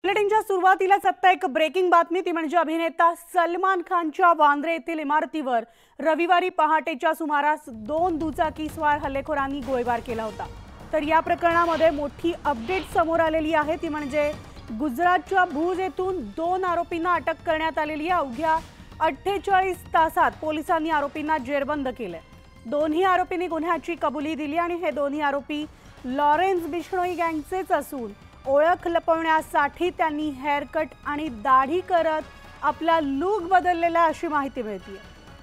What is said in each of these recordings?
बुलेटिनच्या सुरुवातीलाच आता एक ब्रेकिंग बातमी, ती म्हणजे अभिनेता सलमान खानच्या वांद्रे येथील इमारतीवर रविवारी पहाटेच्या सुमारास 2 दुचाकीस्वार हल्लेखोरांनी गोळीबार केला होता। तर या प्रकरणामध्ये मोठी अपडेट समोर आलेली आहे, ती म्हणजे गुजरातच्या भुज येथून 2 आरोपींना अटक करण्यात आलेली आहे। अवघ्या 48 तासात पोलिसांनी आरोपींना जेरबंद केले। दोन्ही आरोपींनी गुन्ह्याची कबुली दिली आणि हे दोन्ही आरोपी लॉरेन्स बिश्नोई गँगचेच असून ओळख लपवण्यासाठी त्यांनी हेअर कट आणि दाढी करत आपला लुक बदललेला अशी माहिती मिळते।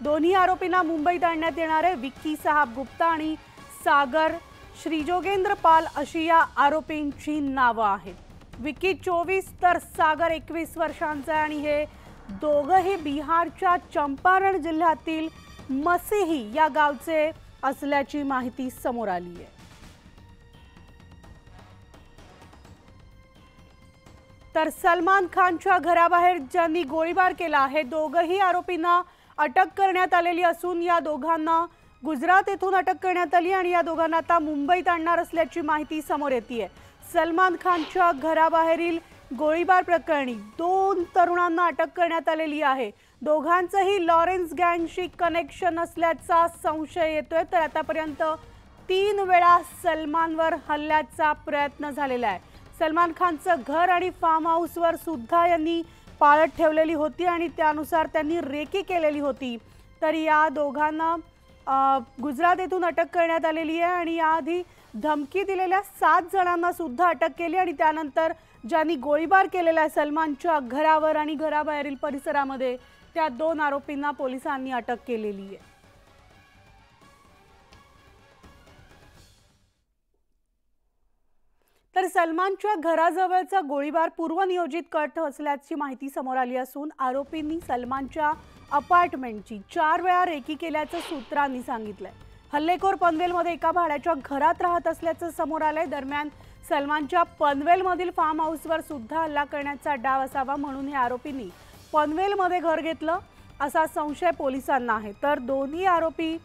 दोन्ही आरोपींना मुंबईत आणण्यात येणार आहे। विक्की साहब गुप्ता आणि सागर श्रीजोगेंद्र पाल अशी या आरोपींची नावे आहेत। विक्की 24 तर सागर 21 वर्षांचा आहे आणि हे दोघेही बिहारच्या चंपारण जिल्ह्यातील मसीही या गावचे असल्याची माहिती समोर आली आहे। तर सलमान खानच्या घराबाहेर ज्यांनी गोळीबार केला, हे दोघेही आरोपींना अटक करण्यात आलेली असून या दोघांना गुजरात येथून अटक करण्यात आली आणि या दोघांना आता मुंबईत आणणार असल्याची माहिती समोर येते। सलमान खानच्या घराबाहेरील गोळीबार प्रकरणी 2 तरुणांना अटक करण्यात आलेली आहे। दोघांचेही लॉरेन्स गँगशी कनेक्शन असल्याचा संशय येतोय। तर आतापर्यंत 3 वेळा सलमानवर हल्ल्याचा प्रयत्न झालेला आहे। सलमान खानचं घर आणि फार्म हाऊसवर सुद्धा यांनी पाळत ठेवलेली होती आणि त्यानुसार त्यांनी रेकी केलेली होती। तर या दोघांना गुजरात येथून अटक करण्यात आलेली आहे आणि याआधी धमकी दिलेल्या 7 जणांना सुद्धा अटक केली आणि त्यानंतर ज्यांनी गोळीबार केलेला आहे सलमानच्या घरावर आणि घराबाहेरील परिसरामध्ये, त्या 2 आरोपींना पोलिसांनी अटक केलेली आहे। तर सलमानच्या घराजवळचा गोळीबार पूर्वनियोजित कट असल्याची माहिती समोर आली असून आरोपींनी सलमानच्या अपार्टमेंटची 4 वेळा रेकी केल्याचं सूत्रांनी सांगितलंय। हल्लेखोर पनवेलमध्ये एका भाड्याच्या घरात राहत असल्याचं समोर आलंय। दरम्यान सलमानच्या पनवेलमधील फार्म हाऊसवर सुद्धा हल्ला करण्याचा डाव असावा म्हणून हे आरोपींनी पनवेलमध्ये घर घेतलं असा संशय पोलिसांना आहे। तर दोन्ही आरोपी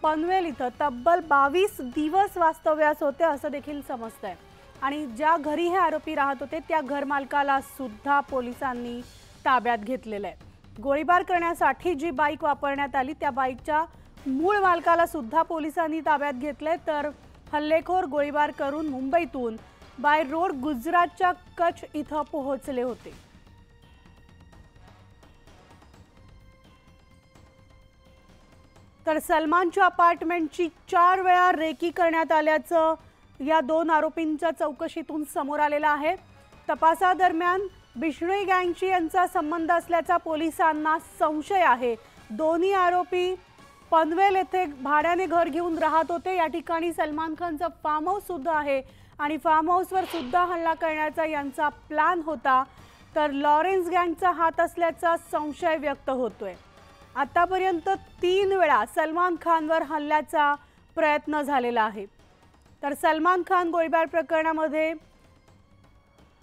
पनवेल इथं तब्बल 22 दिवस वास्तव्यास होते असं देखील समजतंय आणि ज्या घरी हे आरोपी राहत होते त्या घरमालकाला सुद्धा पोलिसांनी ताब्यात घेतलेलं आहे। गोळीबार करण्यासाठी जी बाईक वापरण्यात आली त्या बाईकच्या मूळ मालकाला सुद्धा पोलिसांनी ताब्यात घेतले। तर हल्लेखोर गोळीबार करून मुंबईतून बाय रोड गुजरातच्या कच्छ इथं पोहोचले होते। तर सलमानच्या अपार्टमेंटची 4 वेळा रेकी करण्यात आल्याचं या 2 आरोपींच्या चौकशीतून समोर आलेलं आहे। तपासादरम्यान बिश्नोई गँगशी यांचा संबंध असल्याचा पोलिसांना संशय आहे। दोन्ही आरोपी पनवेल येथे भाड्याने घर घेऊन राहत होते। या ठिकाणी सलमान खानचं फार्म हाऊस सुद्धा आहे आणि फार्म हाऊसवर सुद्धा हल्ला करण्याचा यांचा प्लॅन होता। तर लॉरेन्स गँगचा हात असल्याचा संशय व्यक्त होतोय। आतापर्यंत 3 वेळा सलमान खानवर हल्ल्याचा प्रयत्न झालेला आहे। तर सलमान खान गोळीबार प्रकरणामध्ये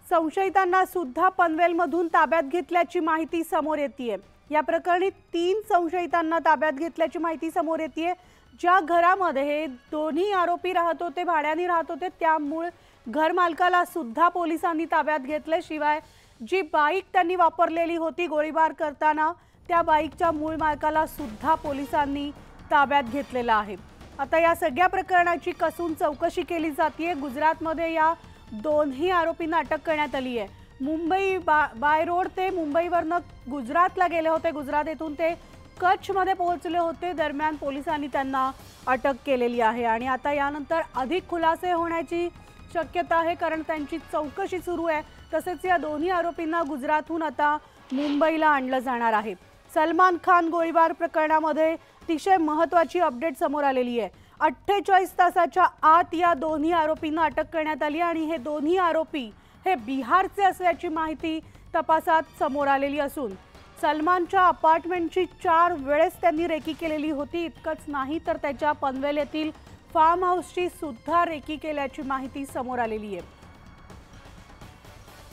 संशयितांना सुद्धा पनवेलमधून ताब्यात घेतल्याची माहिती समोर येते। या प्रकरणी 3 संशयितांना ताब्यात घेतल्याची माहिती समोर येते। ज्या घरामध्ये हे दोन्ही आरोपी राहत होते, भाड्याने राहत होते, त्यामुळे घरमालकाला सुद्धा पोलिसांनी ताब्यात घेतले। शिवाय जी बाईक त्यांनी वापरलेली होती गोळीबार करताना त्या बाईकच्या मूळ मालकाला सुद्धा पोलिसांनी ताब्यात घेतलेला आहे। आता या सगळ्या प्रकरणाची कसून चौकशी केली जाते। गुजरातमध्ये या दोन्ही आरोपींना अटक करण्यात आली आहे। मुंबई बाय रोड ते मुंबईवरनं गुजरातला गेले होते, गुजरात येथून ते कच्छमध्ये पोहोचले होते। दरम्यान पोलिसांनी त्यांना अटक केलेली आहे आणि आता यानंतर अधिक खुलासे होण्याची शक्यता आहे कारण त्यांची चौकशी सुरू आहे। तसेच या दोन्ही आरोपींना गुजरातहून आता मुंबईला आणलं जाणार आहे। सलमान खान गोळीबार प्रकरणामध्ये अतिशय महत्त्वाची अपडेट समोर आलेली आहे। 48 तासाच्या आत या दोन्ही आरोपींना अटक करण्यात आली आणि हे दोन्ही आरोपी हे बिहारचे असल्याची माहिती तपासात समोर आलेली असून सलमानच्या अपार्टमेंटची 4 वेळेस त्यांनी रेकी केलेली होती। इतकंच नाही तर त्याच्या पनवेल येथील फार्म हाऊसची सुद्धा रेकी केल्याची माहिती समोर आलेली आहे।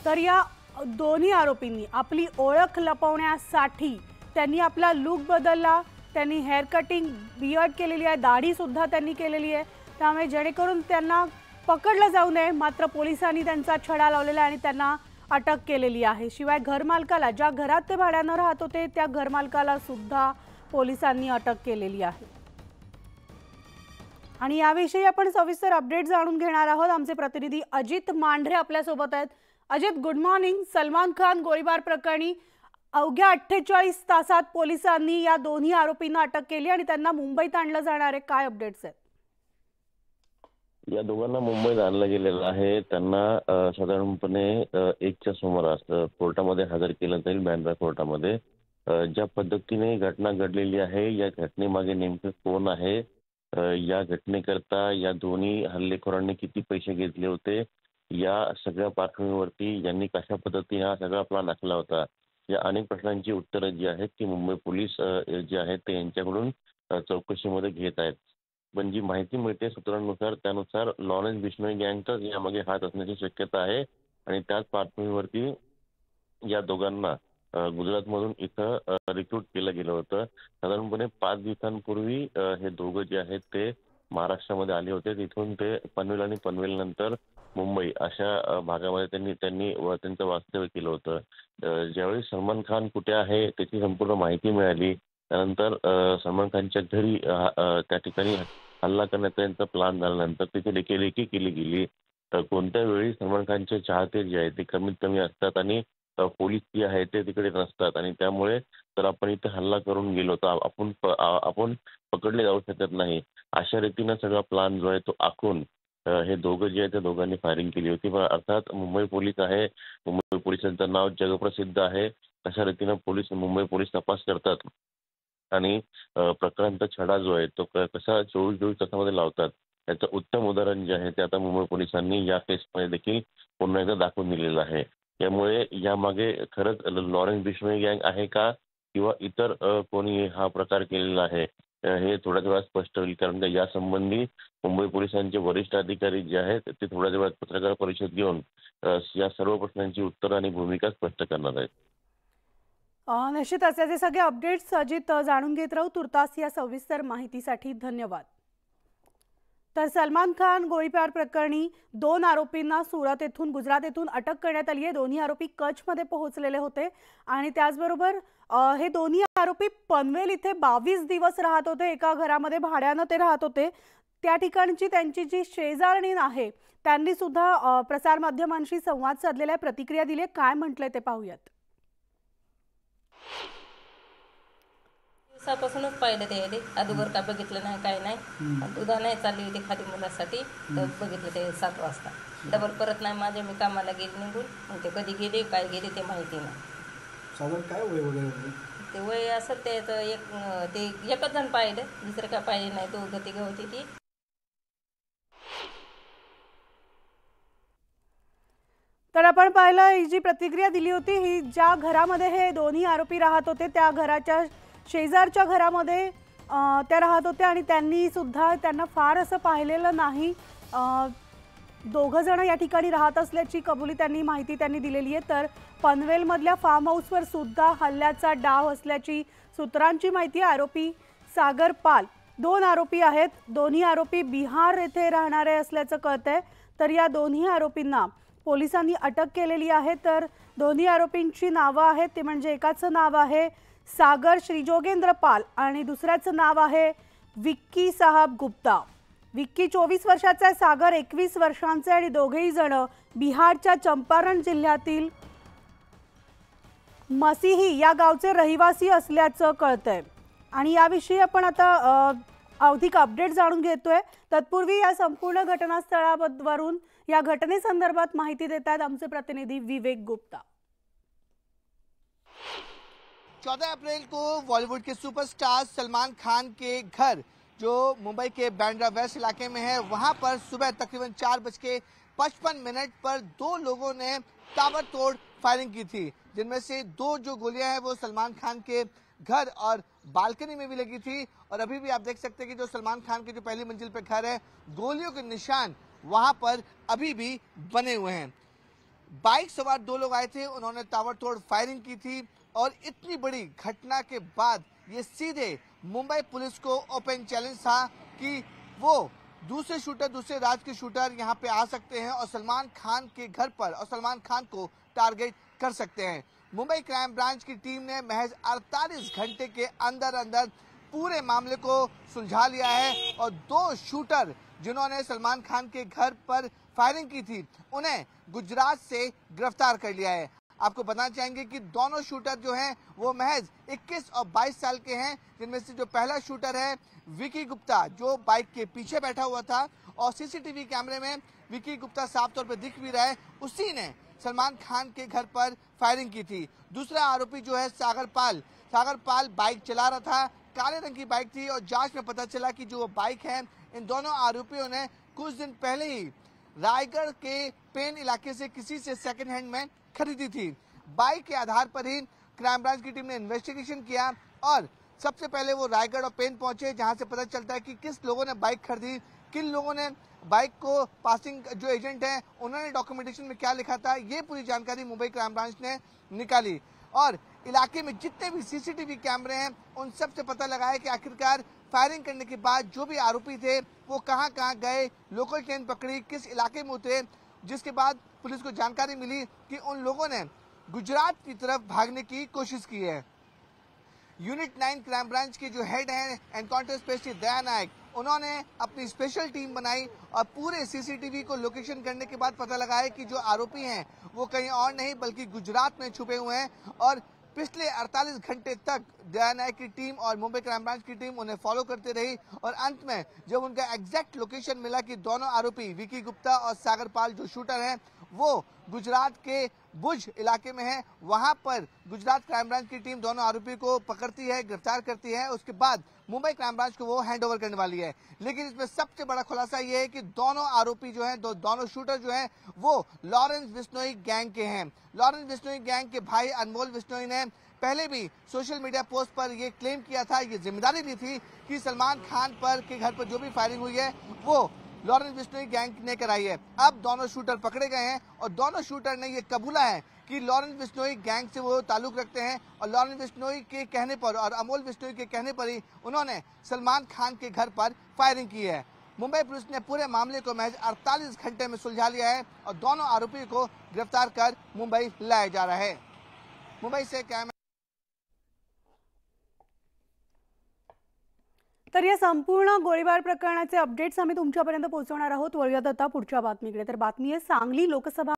तर या दोन्ही आरोपींनी आपली ओळख लपवण्यासाठी त्यांनी आपला लुक बदलला, त्यांनी हेअर कटिंग, बियर्ड केलेली आहे, दाढी सुद्धा त्यांनी केलेली आहे। त्यामुळे जेणेकरून त्यांना पकडलं जाऊ नये, मात्र पोलिसांनी त्यांचा छडा लावलेला आणि त्यांना अटक केलेली आहे। शिवाय घरमालकाला, ज्या घरात ते भाड्यानं राहत होते त्या घरमालकाला सुद्धा पोलिसांनी अटक केलेली आहे। आणि याविषयी आपण सविस्तर अपडेट जाणून घेणार आहोत। आमचे प्रतिनिधी अजित मांढरे आपल्या सोबत आहेत। Ajit, good morning. सलमान खान गोळीबार प्रकरणी अवघ्या 48 तासात पोलिसांनी या दोन्ही आरोपींना अटक केली आणि त्यांना मुंबईत आणलं जाणार आहे, काय अपडेट्स आहेत? या दोघांना मुंबईत आणलं गेलेलं आहे। त्यांना साधारणपणे 1च्या सुमारास कोर्टामध्ये हजर केलं जाईल, बँड्रा कोर्टामध्ये। ज्या पद्धतीने घटना घडलेली आहे, या घटनेमागे नेमकं कोण आहे, या घटनेकरता या दोन्ही हल्लेखोरांनी किती पैसे घेतले होते, या सगळ्या पार्श्वभूमीवरती यांनी कशा पद्धतीने हा सगळा प्लॅन आखला होता, या अनेक प्रश्नांची उत्तरं जी आहेत ती मुंबई पोलीस जे आहेत ते यांच्याकडून चौकशीमध्ये घेत आहेत। पण जी माहिती मिळते सूत्रांनुसार, त्यानुसार लॉरेन्स बिश्नोई गँगचाच यामागे हात असण्याची शक्यता आहे। आणि त्याच पार्श्वभूमीवरती या दोघांना गुजरातमधून इथं रिक्रूट केलं गेलं होतं। साधारणपणे 5 दिवसांपूर्वी हे दोघं जे आहेत ते महाराष्ट्रामध्ये आले होते। तिथून ते पनवेल आणि पनवेल नंतर मुंबई अशा भागामध्ये त्यांनी त्यांचं वास्तव्य केलं होतं। ज्यावेळी सलमान खान कुठे आहे त्याची संपूर्ण माहिती मिळाली, त्यानंतर सलमान खानच्या घरी त्या ठिकाणी हल्ला करण्याचा त्यांचा प्लॅन झाल्यानंतर तिथे देखील केली गेली। कोणत्या वेळी सलमान खानचे चाहते जे आहेत ते कमीत कमी असतात आणि पोलीस जे आहेत ते तिकडे नसतात, आणि त्यामुळे तर आपण इथे हल्ला करून गेलो तर आपण पकडले जाऊ शकत नाही, अशा रीतीनं सगळा प्लॅन जो आहे तो आखून हे दोघं जे आहेत त्या दोघांनी फायरिंग केली होती। पण अर्थात मुंबई पोलीस आहे, मुंबई पोलिसांचं नाव जगप्रसिद्ध आहे। अशा रीतीनं मुंबई पोलीस तपास करतात आणि प्रकरणाचा छडा जो आहे तो कसा 24 तासामध्ये लावतात याचं उत्तम उदाहरण जे आहे ते आता मुंबई पोलिसांनी या केसमध्ये देखील पुन्हा एकदा दाखवून दिलेलं आहे। त्यामुळे यामागे खरंच लॉरेन्स बिश्नोई गँग आहे का, किंवा इतर कोणी हा प्रकार केलेला आहे, हे थोड्याच वेळात स्पष्ट होईल। कारण या संबंधी मुंबई पोलिसांचे वरिष्ठ अधिकारी जे आहेत ते थोड्याच वेळात पत्रकार परिषद घेऊन या सर्व प्रश्नांची उत्तरं आणि भूमिका स्पष्ट करणार आहेत। निश्चितच याचे सगळे अपडेट्स अजित जाणून घेत राहू। तुर्तास या सविस्तर माहितीसाठी धन्यवाद। तर सलमान खान गोळीबार प्रकरणी 2 आरोपींना सुरत येथून गुजरात येथून अटक करण्यात आली आहे। दोन्ही आरोपी कच्छमध्ये पोहोचलेले होते आणि त्याचबरोबर हे दोन्ही आरोपी पनवेल इथे 22 दिवस राहत होते। एका घरामध्ये भाड्यानं ते राहत होते। त्या ठिकाणची त्यांची जी शेजारणी आहे त्यांनी सुद्धा प्रसारमाध्यमांशी संवाद साधलेला आहे, प्रतिक्रिया दिली आहे। काय म्हटलंय ते पाहूयात। दिवसापासूनच पाहिलं ते अगोदर काय बघितलं नाही, काय नाही। दुधा नाही चालली होती खाली मुलासाठी, तर बघितलं ते 7 वाजता। डबल परत नाही माझ्या, मी कामाला गेले निघून, मग ते कधी गेले काय गेले ते माहिती नाही। साधारण काय वय वगैरे ते वय असेल ते एकच जण पाहिलं, दुसरं काय पाहिजे नाही, 2-3 होती ती। तर आपण पाहिलं ही जी प्रतिक्रिया दिली होती, ही ज्या घरामध्ये हे दोन्ही आरोपी राहत होते त्या घराच्या शेजारच्या घरामध्ये त्या राहत होत्या आणि त्यांनी सुद्धा त्यांना फार असं पाहिलेलं नाही। दोघं जण या ठिकाणी राहत असल्याची कबुली माहिती त्यांनी दिलेली आहे। तर पनवेलमधल्या फार्म हाऊसवर सुद्धा हल्ल्याचा डाव असल्याची सूत्रांची माहिती आहे। आरोपी सागर पाल 2 आरोपी आहेत। दोन्ही आरोपी बिहार येथे राहणारे असल्याचं कळतंय। तर या दोन्ही आरोपींना पोलिसांनी अटक केलेली आहे। तर दोन्ही आरोपींची नावं आहेत, ते म्हणजे एकाचं नाव आहे सागर श्रीजोगेंद्र पाल आणि दुसऱ्याचं नाव आहे विक्की साहब गुप्ता। विक्की 24 वर्षाचा आहे, सागर 21 वर्षांचे आणि दोघेही जण बिहारच्या चंपारण जिल्ह्यातील मसीही या गावचे रहिवासी असल्याचं कळतंय। आणि याविषयी आपण आता अधिक अपडेट जाणून घेतोय। तत्पूर्वी या संपूर्ण घटनास्थळावरून या घटनेसंदर्भात माहिती देतात आमचे प्रतिनिधी विवेक गुप्ता। 14 अप्रैल को बॉलीवुड के सुपरस्टार सलमान खान के घर जो मुंबई के बांद्रा वेस्ट इलाके में है, वहां पर सुबह तकरीबन 4:55 पर 2 लोगों ने ताबड़तोड़ फायरिंग की थी, जिनमें से 2 जो गोलियां हैं वो सलमान खान के घर और बालकनी में भी लगी थी। और अभी भी आप देख सकते हैं कि जो सलमान खान के जो पहली मंजिल पे घर है, गोलियों के निशान वहां पर अभी भी बने हुए हैं। बाइक सवार 2 लोग आए थे, उन्होंने ताबड़तोड़ फायरिंग की थी और इतनी बड़ी घटना के बाद ये सीधे मुंबई पुलिस को ओपन चैलेंज था कि वो दूसरे राज्य के शूटर यहाँ पे आ सकते हैं और सलमान खान के घर पर और सलमान खान को टारगेट कर सकते हैं। मुंबई क्राइम ब्रांच की टीम ने महज 48 घंटे के अंदर अंदर पूरे मामले को सुलझा लिया है और 2 शूटर जिन्होंने सलमान खान के घर पर फायरिंग की थी उन्हें गुजरात से गिरफ्तार कर लिया है। आपको बताना चाहेंगे कि दोनों शूटर जो हैं वो महज 21 और 22 साल के हैं, जिनमें से जो पहला शूटर है विकी गुप्ता जो बाइक के पीछे बैठा हुआ था और सीसीटीवी कैमरे में विकी गुप्ता साफ तौर पर दिख भी रहा है, उसी ने सलमान खान के घर पर फायरिंग की थी। दूसरा आरोपी जो है सागर पाल बाइक चला रहा था, काले रंग की बाइक थी और जांच में पता चला कि जो बाइक है इन दोनों आरोपियों ने कुछ दिन पहले ही रायगढ़ के पेन इलाके से किसी से सेकंड हैंड में खरीदी थी। बाइक के आधार पर ही क्राइम ब्रांच की टीम ने इन्वेस्टिगेशन किया और सबसे पहले वो रायगढ़ और पेन पहुंचे, जहां से पता चलता है कि किस लोगों ने बाइक खरीदी, किन लोगों ने बाइक को पासिंग जो एजेंट है उन्होंने डॉक्यूमेंटेशन में क्या लिखा था, ये पूरी जानकारी मुंबई क्राइम ब्रांच ने निकाली और इलाके में जितने भी सीसीटीवी कैमरे हैं उन सब से पता लगाया कि आखिरकार फायरिंग करने के बाद जो भी आरोपी थे वो कहां गए, लोकल ट्रेन पकड़ी, किस इलाके में उतरे, जिसके बाद पुलिस को जानकारी मिली कि उन लोगों ने गुजरात की तरफ भागने की कोशिश की है। यूनिट 9 क्राइम ब्रांच के जो हेड हैं एनकाउंटर स्पेशलिस्ट दया नायक, उन्होंने अपनी स्पेशल टीम बनाई और पूरे सीसीटीवी को लोकेशन करने के बाद पता लगाया कि जो आरोपी हैं वो कहीं और नहीं बल्कि गुजरात में छुपे हुए हैं और पिछले 48 घंटे तक दया नायक की टीम और मुंबई क्राइम ब्रांच की टीम उन्हें फॉलो करते रही और अंत में जब उनका एग्जैक्ट लोकेशन मिला कि दोनों आरोपी विकी गुप्ता और सागर पाल जो शूटर हैं वो गुजरात के भुज इलाके में है, वहां पर गुजरात क्राइम ब्रांच की टीम दोनों आरोपी को पकड़ती है, गिरफ्तार करती है। उसके बाद मुंबई क्राइम ब्रांच को वो हैंड ओवर करने वाली है। लेकिन इसमें सबसे बड़ा खुलासा ये है कि दोनों आरोपी जो हैं, दोनों शूटर जो हैं वो लॉरेंस बिश्नोई गैंग के हैं। लॉरेंस बिश्नोई गैंग के भाई अनमोल बिश्नोई ने पहले भी सोशल मीडिया पोस्ट पर ये क्लेम किया था, ये जिम्मेदारी ली थी कि सलमान खान पर के घर पर जो भी फायरिंग हुई है वो लॉरेंस बिश्नोई गैंग ने कराई है। अब दोनों शूटर पकड़े गए हैं और दोनों शूटर ने ये कबूला है कि लॉरेंस बिश्नोई गैंग से वो ताल्लुक रखते हैं और लॉरेंस बिश्नोई के कहने पर और अमोल बिश्नोई के कहने पर ही उन्होंने सलमान खान के घर पर फायरिंग की है। मुंबई पुलिस ने पूरे मामले को महज 48 घंटे में सुलझा लिया है और दोनों आरोपी को गिरफ्तार कर मुंबई लाया जा रहा है। मुंबई से कैमरा। तर या संपूर्ण गोळीबार प्रकरणाचे अपडेट्स आम्ही तुमच्यापर्यंत पोहोचवणार आहोत। वळूयात आता पुढच्या बातमीकडे। तर बातमी आहे सांगली लोकसभा